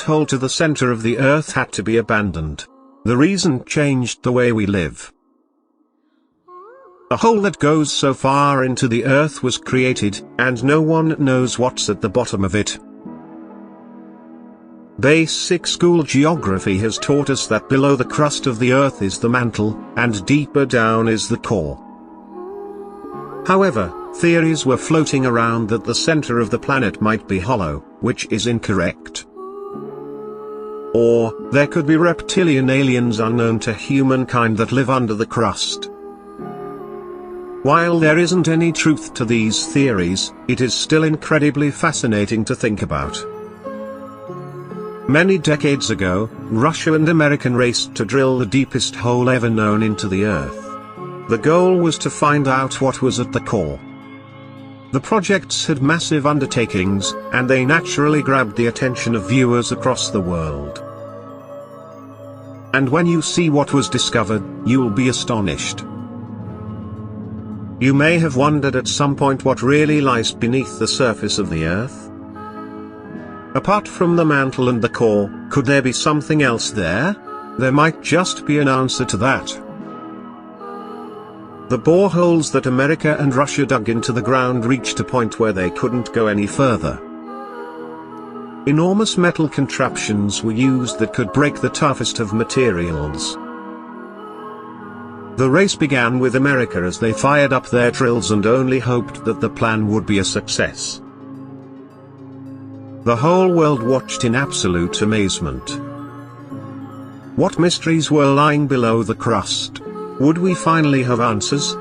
hole to the center of the Earth had to be abandoned. The reason changed the way we live. A hole that goes so far into the Earth was created, and no one knows what's at the bottom of it. Basic school geography has taught us that below the crust of the Earth is the mantle, and deeper down is the core. However, theories were floating around that the center of the planet might be hollow, which is incorrect. Or, there could be reptilian aliens unknown to humankind that live under the crust. While there isn't any truth to these theories, it is still incredibly fascinating to think about. Many decades ago, Russia and America raced to drill the deepest hole ever known into the Earth. The goal was to find out what was at the core. The projects had massive undertakings, and they naturally grabbed the attention of viewers across the world. And when you see what was discovered, you'll be astonished. You may have wondered at some point what really lies beneath the surface of the Earth. Apart from the mantle and the core, could there be something else there? There might just be an answer to that. The boreholes that America and Russia dug into the ground reached a point where they couldn't go any further. Enormous metal contraptions were used that could break the toughest of materials. The race began with America as they fired up their drills and only hoped that the plan would be a success. The whole world watched in absolute amazement. What mysteries were lying below the crust? Would we finally have answers?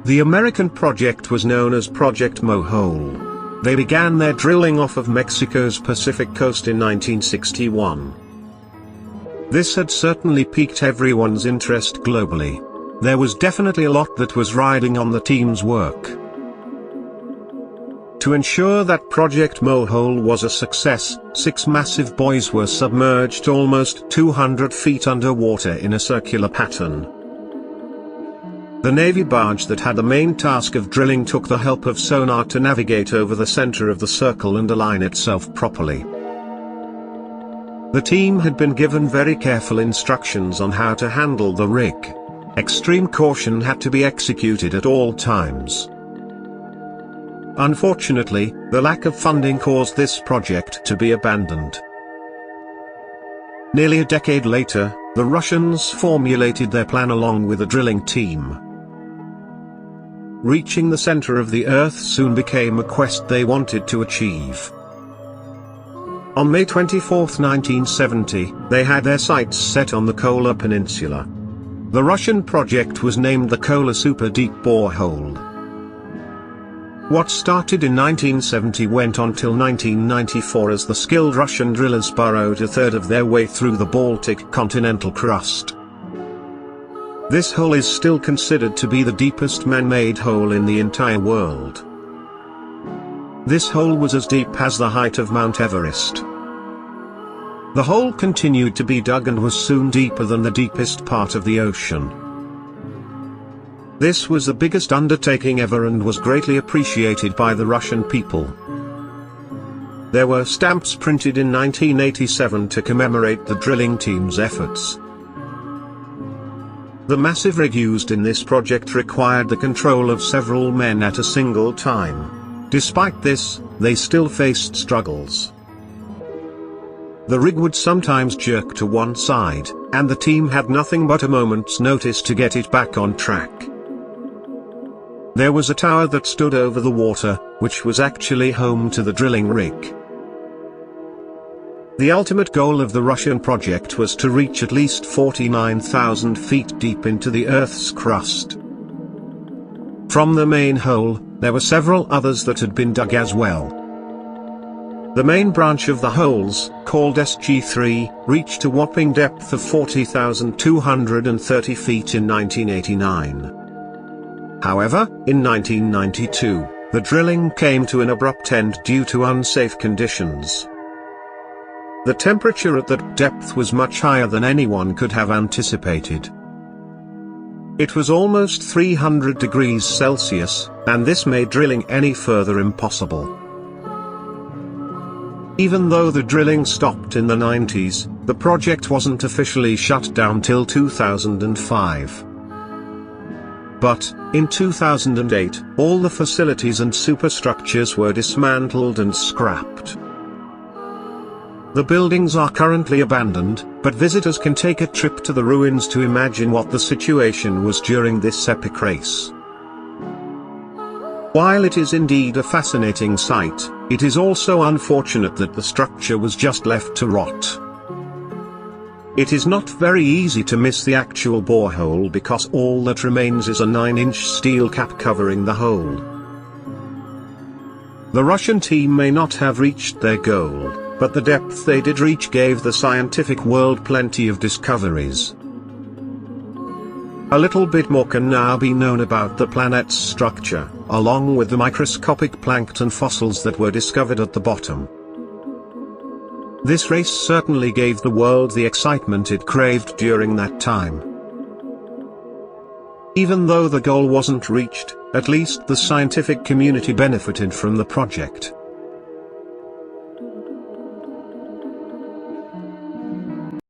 The American project was known as Project Mohole. They began their drilling off of Mexico's Pacific coast in 1961. This had certainly piqued everyone's interest globally. There was definitely a lot that was riding on the team's work. To ensure that Project Mohole was a success, 6 massive buoys were submerged almost 200 feet underwater in a circular pattern. The Navy barge that had the main task of drilling took the help of sonar to navigate over the center of the circle and align itself properly. The team had been given very careful instructions on how to handle the rig. Extreme caution had to be executed at all times. Unfortunately, the lack of funding caused this project to be abandoned. Nearly a decade later, the Russians formulated their plan along with a drilling team. Reaching the center of the Earth soon became a quest they wanted to achieve. On May 24, 1970, they had their sights set on the Kola Peninsula. The Russian project was named the Kola Super Deep Borehole. What started in 1970 went on till 1994 as the skilled Russian drillers burrowed a third of their way through the Baltic continental crust. This hole is still considered to be the deepest man-made hole in the entire world. This hole was as deep as the height of Mount Everest. The hole continued to be dug and was soon deeper than the deepest part of the ocean. This was the biggest undertaking ever and was greatly appreciated by the Russian people. There were stamps printed in 1987 to commemorate the drilling team's efforts. The massive rig used in this project required the control of several men at a single time. Despite this, they still faced struggles. The rig would sometimes jerk to one side, and the team had nothing but a moment's notice to get it back on track. There was a tower that stood over the water, which was actually home to the drilling rig. The ultimate goal of the Russian project was to reach at least 49,000 feet deep into the Earth's crust. From the main hole, there were several others that had been dug as well. The main branch of the holes, called SG3, reached a whopping depth of 40,230 feet in 1989. However, in 1992, the drilling came to an abrupt end due to unsafe conditions. The temperature at that depth was much higher than anyone could have anticipated. It was almost 300 degrees Celsius, and this made drilling any further impossible. Even though the drilling stopped in the 90s, the project wasn't officially shut down till 2005. But, in 2008, all the facilities and superstructures were dismantled and scrapped. The buildings are currently abandoned, but visitors can take a trip to the ruins to imagine what the situation was during this epic race. While it is indeed a fascinating sight, it is also unfortunate that the structure was just left to rot. It is not very easy to miss the actual borehole because all that remains is a 9-inch steel cap covering the hole. The Russian team may not have reached their goal, but the depth they did reach gave the scientific world plenty of discoveries. A little bit more can now be known about the planet's structure, along with the microscopic plankton fossils that were discovered at the bottom. This race certainly gave the world the excitement it craved during that time. Even though the goal wasn't reached, at least the scientific community benefited from the project.